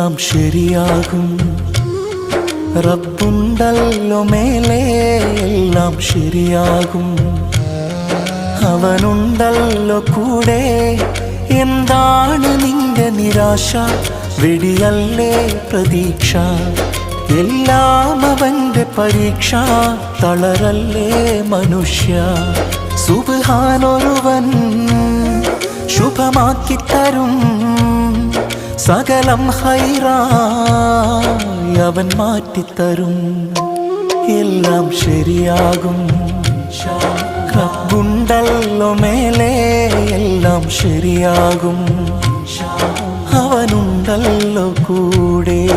എല്ലാം ശരിയാകും. റബ്ബുണ്ടല്ലോ മേലെ എല്ലാം ശരിയാകും. അവനുണ്ടല്ലോ കൂടെ. എന്താണ് നിന്റെ നിരാശ? വെടിയല്ലേ പ്രതീക്ഷ. എല്ലാം അവന്റെ പരീക്ഷ. തളരല്ലേ മനുഷ്യ. സുബ്ഹാനൊരുവൻ ശുഭമാക്കിത്തരും. സകലം ഹൈറായി അവൻ മാറ്റിത്തരും. എല്ലാം ശരിയാകും. റബ്ബുണ്ടല്ലോ മേലെ എല്ലാം ശരിയാകും. അവനുണ്ടല്ലോ കൂടെ.